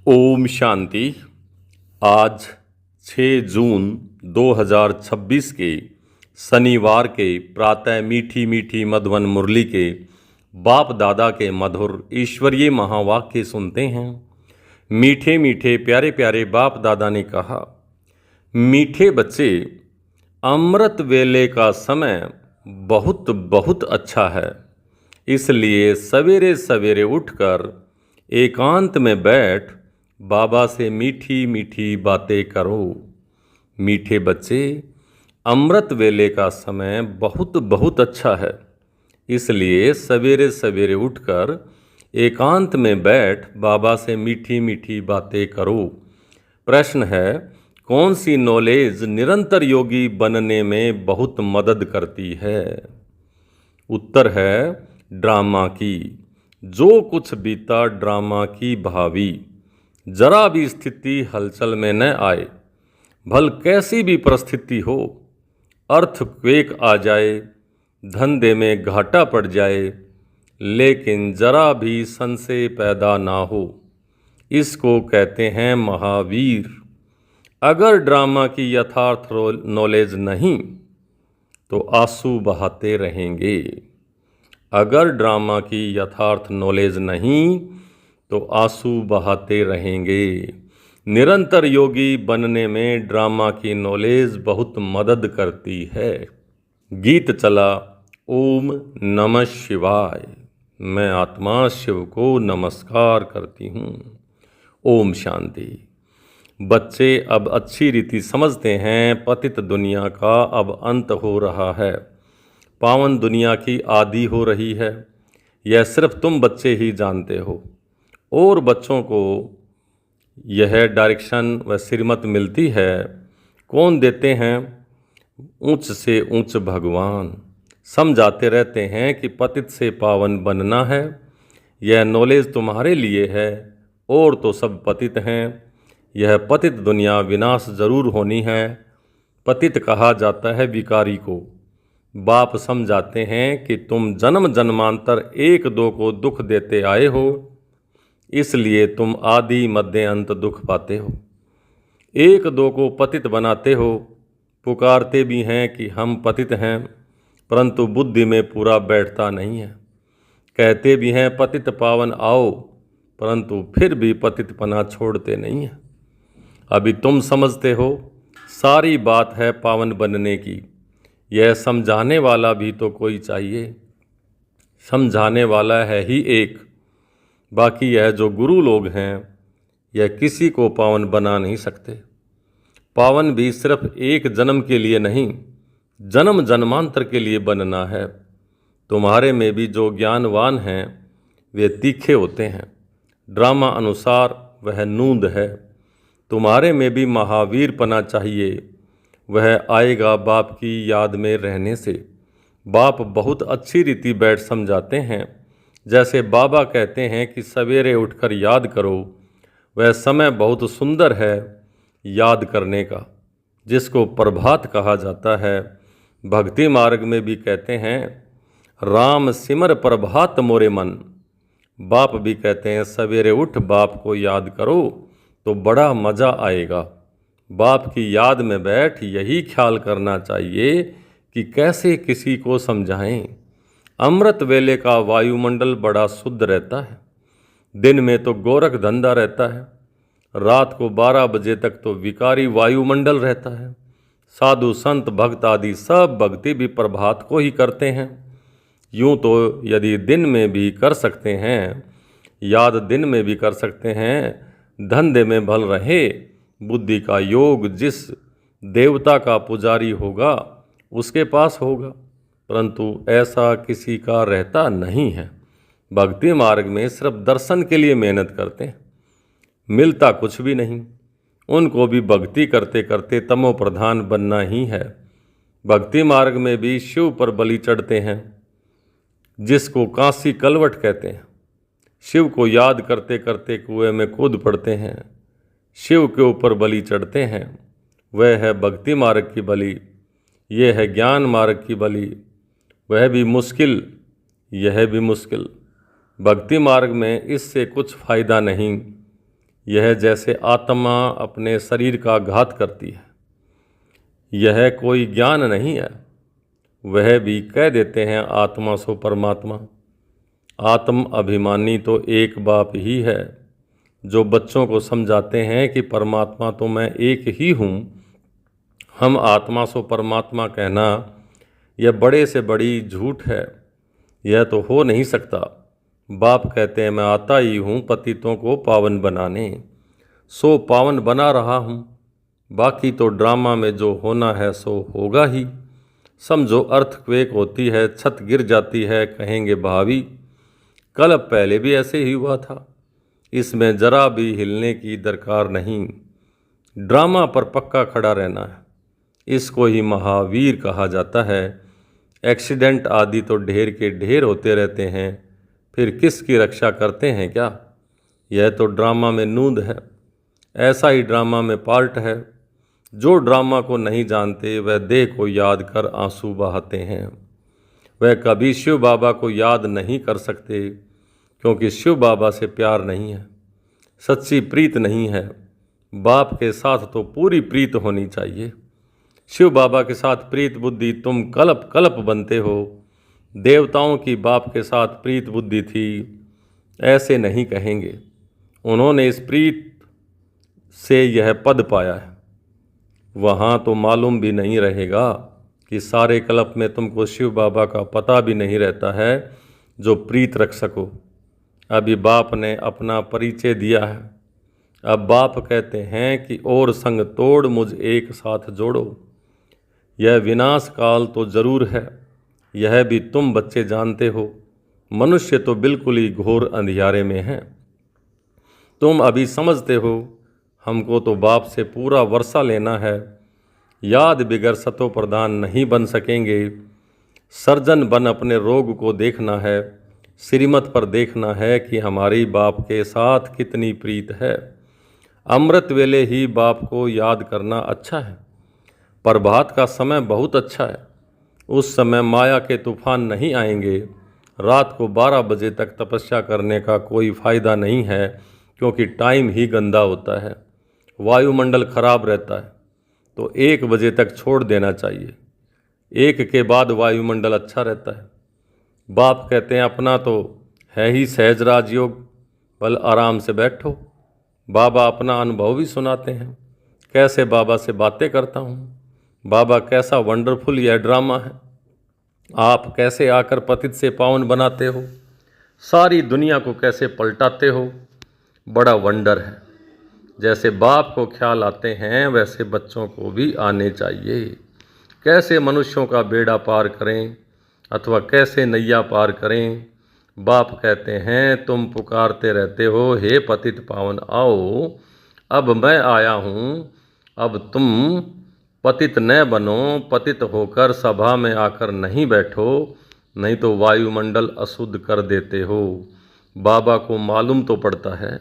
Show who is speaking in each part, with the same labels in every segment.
Speaker 1: ओम शांति। आज 6 जून 2026 के शनिवार के प्रातः मीठी मीठी मधुवन मुरली के बाप दादा के मधुर ईश्वरीय महावाक्य सुनते हैं। मीठे मीठे प्यारे प्यारे बाप दादा ने कहा, मीठे बच्चे, अमृत वेले का समय बहुत बहुत अच्छा है, इसलिए सवेरे सवेरे उठकर एकांत में बैठ बाबा से मीठी मीठी बातें करो। मीठे बच्चे, अमृत वेले का समय बहुत बहुत अच्छा है, इसलिए सवेरे सवेरे उठकर एकांत में बैठ बाबा से मीठी मीठी बातें करो। प्रश्न है, कौन सी नॉलेज निरंतर योगी बनने में बहुत मदद करती है? उत्तर है, ड्रामा की। जो कुछ बीता ड्रामा की भावी, जरा भी स्थिति हलचल में न आए, भल कैसी भी परिस्थिति हो, अर्थक्वेक आ जाए, धंधे में घाटा पड़ जाए, लेकिन जरा भी संशय पैदा ना हो, इसको कहते हैं महावीर। अगर ड्रामा की यथार्थ नॉलेज नहीं तो आंसू बहाते रहेंगे। अगर ड्रामा की यथार्थ नॉलेज नहीं तो आंसू बहाते रहेंगे। निरंतर योगी बनने में ड्रामा की नॉलेज बहुत मदद करती है। गीत चला, ओम नमः शिवाय। मैं आत्मा शिव को नमस्कार करती हूँ। ओम शांति। बच्चे अब अच्छी रीति समझते हैं, पतित दुनिया का अब अंत हो रहा है, पावन दुनिया की आदि हो रही है। यह सिर्फ तुम बच्चे ही जानते हो, और बच्चों को यह डायरेक्शन व श्रीमत मिलती है। कौन देते हैं? ऊंच से ऊंच भगवान समझाते रहते हैं कि पतित से पावन बनना है। यह नॉलेज तुम्हारे लिए है, और तो सब पतित हैं। यह पतित दुनिया विनाश जरूर होनी है। पतित कहा जाता है विकारी को। बाप समझाते हैं कि तुम जन्म जन्मांतर एक दो को दुख देते आए हो, इसलिए तुम आदि मध्य अंत दुख पाते हो। एक दो को पतित बनाते हो, पुकारते भी हैं कि हम पतित हैं, परंतु बुद्धि में पूरा बैठता नहीं है। कहते भी हैं पतित पावन आओ, परंतु फिर भी पतितपना छोड़ते नहीं हैं। अभी तुम समझते हो, सारी बात है पावन बनने की। यह समझाने वाला भी तो कोई चाहिए। समझाने वाला है ही एक, बाकी यह जो गुरु लोग हैं, यह किसी को पावन बना नहीं सकते। पावन भी सिर्फ एक जन्म के लिए नहीं, जन्म जन्मांतर के लिए बनना है। तुम्हारे में भी जो ज्ञानवान हैं वे तीखे होते हैं, ड्रामा अनुसार वह नूंद है। तुम्हारे में भी महावीर पना चाहिए, वह आएगा बाप की याद में रहने से। बाप बहुत अच्छी रीति बैठ समझाते हैं। जैसे बाबा कहते हैं कि सवेरे उठकर याद करो, वह समय बहुत सुंदर है याद करने का, जिसको प्रभात कहा जाता है। भक्ति मार्ग में भी कहते हैं, राम सिमर प्रभात मोरे मन। बाप भी कहते हैं सवेरे उठ बाप को याद करो तो बड़ा मज़ा आएगा। बाप की याद में बैठ यही ख्याल करना चाहिए कि कैसे किसी को समझाएं। अमृत वेले का वायुमंडल बड़ा शुद्ध रहता है। दिन में तो गोरख धंधा रहता है, रात को 12 बजे तक तो विकारी वायुमंडल रहता है। साधु संत भक्त आदि सब भक्ति भी प्रभात को ही करते हैं। यूँ तो यदि दिन में भी कर सकते हैं, याद दिन में भी कर सकते हैं, धंधे में भल रहे। बुद्धि का योग जिस देवता का पुजारी होगा उसके पास होगा, परंतु ऐसा किसी का रहता नहीं है। भक्ति मार्ग में सिर्फ दर्शन के लिए मेहनत करते हैं, मिलता कुछ भी नहीं। उनको भी भक्ति करते करते तमो प्रधान बनना ही है। भक्ति मार्ग में भी शिव पर बलि चढ़ते हैं, जिसको कांसी कलवट कहते हैं। शिव को याद करते करते कुएं में कूद पड़ते हैं, शिव के ऊपर बलि चढ़ते हैं। वह है भक्ति मार्ग की बलि, यह है ज्ञान मार्ग की बलि। वह भी मुश्किल, यह भी मुश्किल। भक्ति मार्ग में इससे कुछ फ़ायदा नहीं, यह जैसे आत्मा अपने शरीर का घात करती है। यह कोई ज्ञान नहीं है। वह भी कह देते हैं आत्मा सो परमात्मा। आत्म अभिमानी तो एक बाप ही है जो बच्चों को समझाते हैं कि परमात्मा तो मैं एक ही हूँ। हम आत्मा सो परमात्मा कहना यह बड़े से बड़ी झूठ है। यह तो हो नहीं सकता। बाप कहते हैं मैं आता ही हूँ पतितों को पावन बनाने, सो पावन बना रहा हूँ। बाकी तो ड्रामा में जो होना है सो होगा ही। समझो अर्थक्वेक होती है, छत गिर जाती है, कहेंगे भावी कल पहले भी ऐसे ही हुआ था। इसमें जरा भी हिलने की दरकार नहीं। ड्रामा पर पक्का खड़ा रहना है। इसको ही महावीर कहा जाता है। एक्सीडेंट आदि तो ढेर के ढेर होते रहते हैं, फिर किसकी रक्षा करते हैं क्या? यह तो ड्रामा में नूंद है। ऐसा ही ड्रामा में पार्ट है। जो ड्रामा को नहीं जानते वह देह को याद कर आंसू बहाते हैं। वह कभी शिव बाबा को याद नहीं कर सकते, क्योंकि शिव बाबा से प्यार नहीं है, सच्ची प्रीत नहीं है। बाप के साथ तो पूरी प्रीत होनी चाहिए। शिव बाबा के साथ प्रीत बुद्धि तुम कल्प कल्प बनते हो। देवताओं की बाप के साथ प्रीत बुद्धि थी, ऐसे नहीं कहेंगे। उन्होंने इस प्रीत से यह पद पाया है। वहाँ तो मालूम भी नहीं रहेगा कि सारे कल्प में तुमको शिव बाबा का पता भी नहीं रहता है जो प्रीत रख सको। अभी बाप ने अपना परिचय दिया है। अब बाप कहते हैं कि और संग तोड़ मुझ एक साथ जोड़ो। यह विनाश काल तो जरूर है, यह भी तुम बच्चे जानते हो। मनुष्य तो बिल्कुल ही घोर अंधियारे में है। तुम अभी समझते हो। हमको तो बाप से पूरा वर्षा लेना है। याद बिगर सतो प्रधान नहीं बन सकेंगे। सर्जन बन अपने रोग को देखना है। श्रीमत पर देखना है कि हमारी बाप के साथ कितनी प्रीत है। अमृत वेले ही बाप को याद करना अच्छा है। प्रभात का समय बहुत अच्छा है। उस समय माया के तूफान नहीं आएंगे। रात को 12 बजे तक तपस्या करने का कोई फ़ायदा नहीं है, क्योंकि टाइम ही गंदा होता है। वायुमंडल खराब रहता है, तो 1 बजे तक छोड़ देना चाहिए। 1 के बाद वायुमंडल अच्छा रहता है। बाप कहते हैं अपना तो है ही सहज राजयोग, बल आराम से बैठो। बाबा अपना अनुभव भी सुनाते हैं, कैसे बाबा से बातें करता हूँ। बाबा कैसा वंडरफुल यह ड्रामा है। आप कैसे आकर पतित से पावन बनाते हो, सारी दुनिया को कैसे पलटाते हो। बड़ा वंडर है। जैसे बाप को ख्याल आते हैं वैसे बच्चों को भी आने चाहिए। कैसे मनुष्यों का बेड़ा पार करें अथवा कैसे नैया पार करें। बाप कहते हैं तुम पुकारते रहते हो हे पतित पावन आओ, अब मैं आया हूँ। अब तुम पतित न बनो, पतित होकर सभा में आकर नहीं बैठो, नहीं तो वायुमंडल अशुद्ध कर देते हो। बाबा को मालूम तो पड़ता है।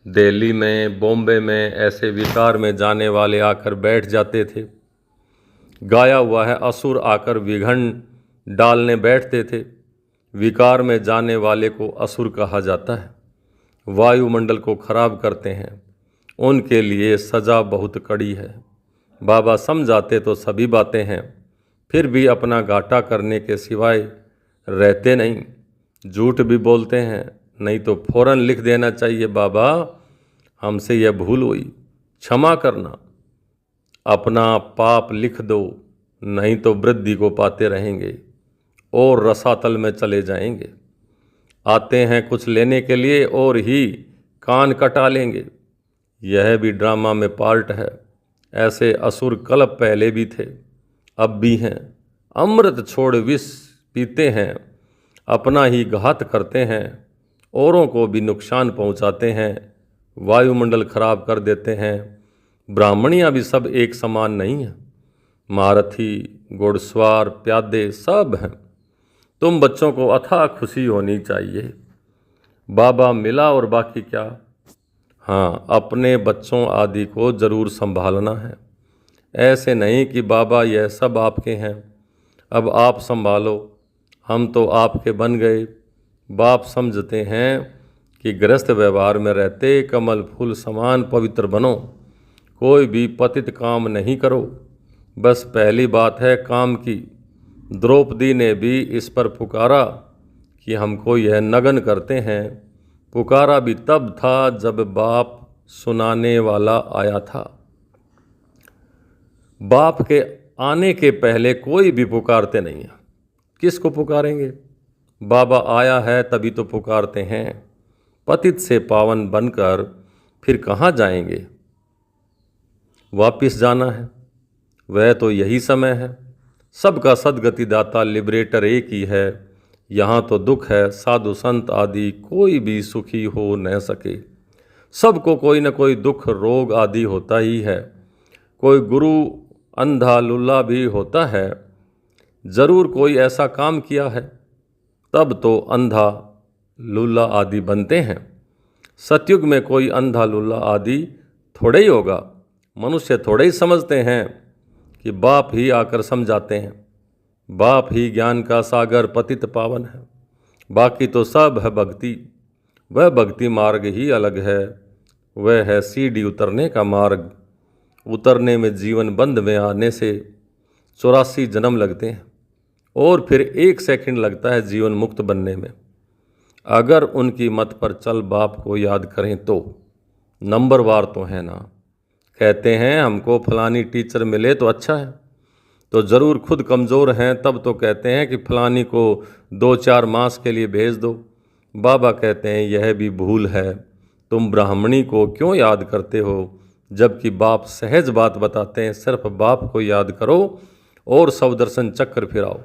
Speaker 1: दिल्ली में, बॉम्बे में ऐसे विकार में जाने वाले आकर बैठ जाते थे। गाया हुआ है असुर आकर विघन डालने बैठते थे। विकार में जाने वाले को असुर कहा जाता है। वायुमंडल को खराब करते हैं। उनके लिए सज़ा बहुत कड़ी है। बाबा समझाते तो सभी बातें हैं, फिर भी अपना घाटा करने के सिवाय रहते नहीं। झूठ भी बोलते हैं, नहीं तो फौरन लिख देना चाहिए बाबा हमसे यह भूल हुई, क्षमा करना। अपना पाप लिख दो, नहीं तो वृद्धि को पाते रहेंगे और रसातल में चले जाएंगे। आते हैं कुछ लेने के लिए और ही कान कटा लेंगे। यह भी ड्रामा में पार्ट है। ऐसे असुर कल्प पहले भी थे, अब भी हैं। अमृत छोड़ विष पीते हैं, अपना ही घात करते हैं, औरों को भी नुकसान पहुंचाते हैं, वायुमंडल खराब कर देते हैं। ब्राह्मणियाँ भी सब एक समान नहीं हैं। महारथी, घुड़सवार, प्यादे सब हैं। तुम बच्चों को अथाह खुशी होनी चाहिए। बाबा मिला और बाकी क्या। हाँ, अपने बच्चों आदि को ज़रूर संभालना है। ऐसे नहीं कि बाबा यह सब आपके हैं, अब आप संभालो, हम तो आपके बन गए। बाप समझते हैं कि गृहस्थ व्यवहार में रहते कमल फूल समान पवित्र बनो, कोई भी पतित काम नहीं करो। बस पहली बात है काम की। द्रौपदी ने भी इस पर पुकारा कि हमको यह नग्न करते हैं। पुकारा भी तब था जब बाप सुनाने वाला आया था। बाप के आने के पहले कोई भी पुकारते नहीं है। किसको पुकारेंगे? बाबा आया है तभी तो पुकारते हैं। पतित से पावन बनकर फिर कहाँ जाएंगे? वापिस जाना है, वह तो यही समय है। सबका सद्गति दाता लिबरेटर एक ही है। यहाँ तो दुख है, साधु संत आदि कोई भी सुखी हो न सके। सबको कोई न कोई दुख रोग आदि होता ही है। कोई गुरु अंधा लुल्ला भी होता है। जरूर कोई ऐसा काम किया है, तब तो अंधा लुल्ला आदि बनते हैं। सतयुग में कोई अंधा लुल्ला आदि थोड़े ही होगा। मनुष्य थोड़े ही समझते हैं कि बाप ही आकर समझाते हैं। बाप ही ज्ञान का सागर पतित पावन है। बाकी तो सब है भक्ति। वह भक्ति मार्ग ही अलग है। वह है सीढ़ी उतरने का मार्ग। उतरने में जीवन बंध में आने से 84 जन्म लगते हैं और फिर 1 सेकंड लगता है जीवन मुक्त बनने में। अगर उनकी मत पर चल बाप को याद करें तो नंबरवार तो है ना। कहते हैं हमको फलानी टीचर मिले तो अच्छा है, तो ज़रूर खुद कमज़ोर हैं तब तो कहते हैं कि फलानी को 2-4 मास के लिए भेज दो। बाबा कहते हैं यह भी भूल है। तुम ब्राह्मणी को क्यों याद करते हो, जबकि बाप सहज बात बताते हैं। सिर्फ बाप को याद करो और सवदर्शन चक्कर फिराओ,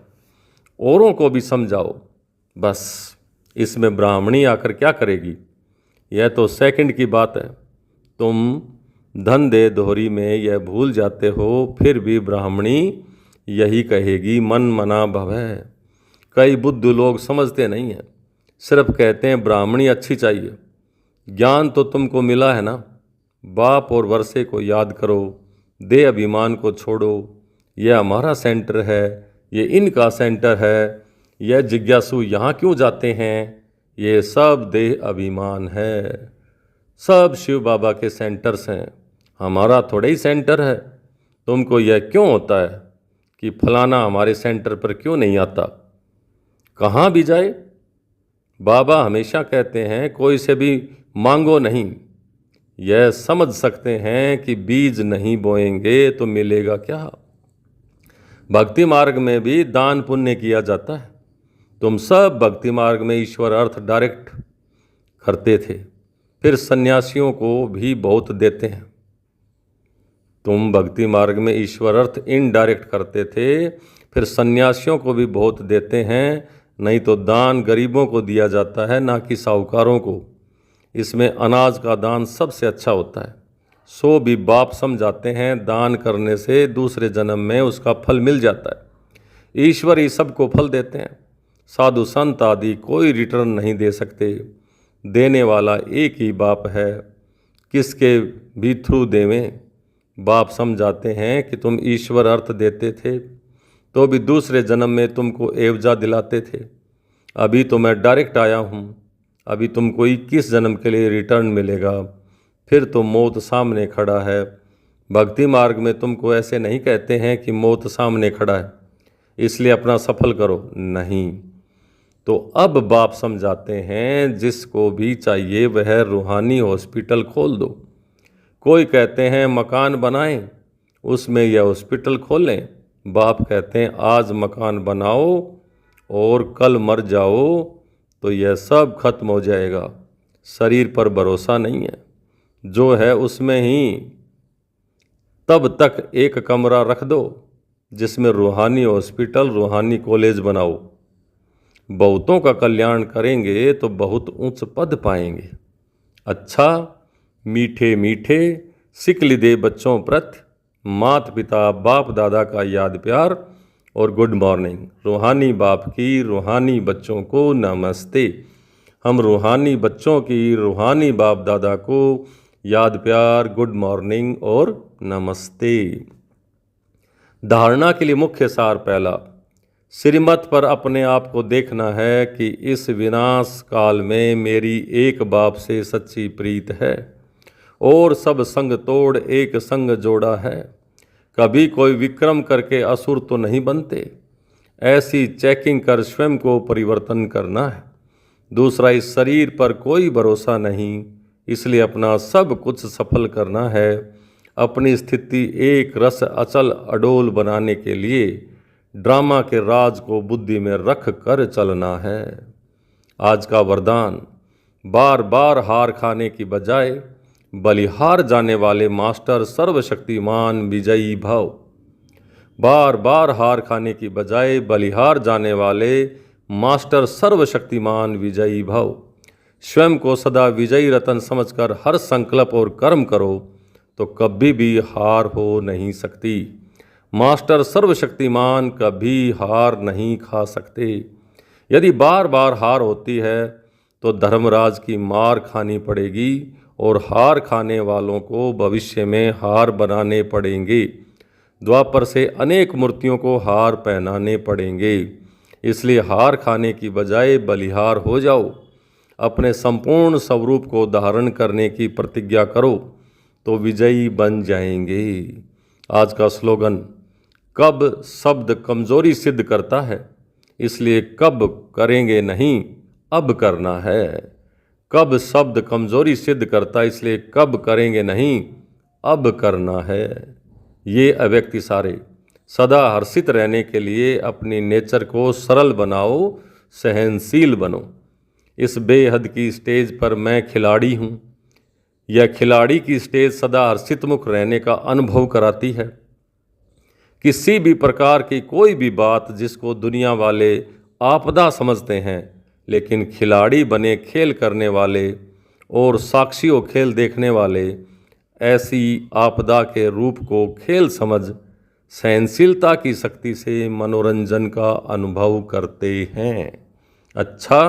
Speaker 1: औरों को भी समझाओ। बस इसमें ब्राह्मणी आकर क्या करेगी? यह तो सेकंड की बात है। तुम धन दे दोहरी में यह भूल जाते हो, फिर भी ब्राह्मणी यही कहेगी मन मना भवै। कई बुद्धू लोग समझते नहीं हैं, सिर्फ कहते हैं ब्राह्मणी अच्छी चाहिए। ज्ञान तो तुमको मिला है ना। बाप और वर्षे को याद करो। दे अभिमान को छोड़ो। यह हमारा सेंटर है, ये इनका सेंटर है। यह जिज्ञासु यहाँ क्यों जाते हैं? ये सब देह अभिमान है। सब शिव बाबा के सेंटर्स हैं, हमारा थोड़ा ही सेंटर है। तुमको यह क्यों होता है कि फलाना हमारे सेंटर पर क्यों नहीं आता? कहाँ भी जाए बाबा हमेशा कहते हैं कोई से भी मांगो नहीं। यह समझ सकते हैं कि बीज नहीं बोएंगे तो मिलेगा क्या। भक्ति मार्ग में भी दान पुण्य किया जाता है। तुम सब भक्ति मार्ग में ईश्वर अर्थ डायरेक्ट करते थे, फिर सन्यासियों को भी बहुत देते हैं। तुम भक्ति मार्ग में ईश्वर अर्थ इनडायरेक्ट करते थे, फिर सन्यासियों को भी बहुत देते हैं। नहीं तो दान गरीबों को दिया जाता है, ना कि साहूकारों को। इसमें अनाज का दान सबसे अच्छा होता है। सो भी बाप समझाते हैं दान करने से दूसरे जन्म में उसका फल मिल जाता है। ईश्वर ही सबको फल देते हैं। साधु संत आदि कोई रिटर्न नहीं दे सकते। देने वाला एक ही बाप है। किसके भी थ्रू देवें। बाप समझाते हैं कि तुम ईश्वर अर्थ देते थे तो भी दूसरे जन्म में तुमको एवजा दिलाते थे। अभी तो मैं डायरेक्ट आया हूँ। अभी तुमको 21 जन्म के लिए रिटर्न मिलेगा। फिर तो मौत सामने खड़ा है। भक्ति मार्ग में तुमको ऐसे नहीं कहते हैं कि मौत सामने खड़ा है इसलिए अपना सफल करो, नहीं। तो अब बाप समझाते हैं जिसको भी चाहिए वह रूहानी हॉस्पिटल खोल दो। कोई कहते हैं मकान बनाएं, उसमें यह हॉस्पिटल खोलें। बाप कहते हैं आज मकान बनाओ और कल मर जाओ तो यह सब खत्म हो जाएगा। शरीर पर भरोसा नहीं है, जो है उसमें ही तब तक एक कमरा रख दो जिसमें रूहानी हॉस्पिटल रूहानी कॉलेज बनाओ। बहुतों का कल्याण करेंगे तो बहुत उच्च पद पाएंगे। अच्छा मीठे मीठे सिकली दे बच्चों प्रति माता पिता बाप दादा का याद प्यार और गुड मॉर्निंग। रूहानी बाप की रूहानी बच्चों को नमस्ते। हम रूहानी बच्चों की रूहानी बाप दादा को याद प्यार गुड मॉर्निंग और नमस्ते। धारणा के लिए मुख्य सार पहला, श्रीमत पर अपने आप को देखना है कि इस विनाश काल में मेरी एक बाप से सच्ची प्रीत है और सब संग तोड़ एक संग जोड़ा है। कभी कोई विक्रम करके असुर तो नहीं बनते, ऐसी चेकिंग कर स्वयं को परिवर्तन करना है। दूसरा, इस शरीर पर कोई भरोसा नहीं, इसलिए अपना सब कुछ सफल करना है। अपनी स्थिति एक रस अचल अडोल बनाने के लिए ड्रामा के राज को बुद्धि में रख कर चलना है। आज का वरदान, बार बार हार खाने की बजाय बलिहार जाने वाले मास्टर सर्वशक्तिमान विजयी भव। बार बार हार खाने की बजाय बलिहार जाने वाले मास्टर सर्वशक्तिमान विजयी भव। स्वयं को सदा विजयी रतन समझकर हर संकल्प और कर्म करो तो कभी भी हार हो नहीं सकती। मास्टर सर्वशक्तिमान कभी हार नहीं खा सकते। यदि बार बार हार होती है तो धर्मराज की मार खानी पड़ेगी और हार खाने वालों को भविष्य में हार बनाने पड़ेंगे। द्वापर से अनेक मूर्तियों को हार पहनाने पड़ेंगे। इसलिए हार खाने की बजाय बलिहार हो जाओ। अपने संपूर्ण स्वरूप को धारण करने की प्रतिज्ञा करो तो विजयी बन जाएंगे। आज का स्लोगन, कब शब्द कमजोरी सिद्ध करता है, इसलिए कब करेंगे नहीं अब करना है। कब शब्द कमजोरी सिद्ध करता है, इसलिए कब करेंगे नहीं अब करना है। ये अव्यक्ति सारे सदा हर्षित रहने के लिए अपनी नेचर को सरल बनाओ, सहनशील बनो। इस बेहद की स्टेज पर मैं खिलाड़ी हूँ। यह खिलाड़ी की स्टेज सदा हर्षित मुख रहने का अनुभव कराती है। किसी भी प्रकार की कोई भी बात जिसको दुनिया वाले आपदा समझते हैं, लेकिन खिलाड़ी बने खेल करने वाले और साक्षियों खेल देखने वाले ऐसी आपदा के रूप को खेल समझ सहनशीलता की शक्ति से मनोरंजन का अनुभव करते हैं। अच्छा,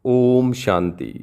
Speaker 1: ओम शांति।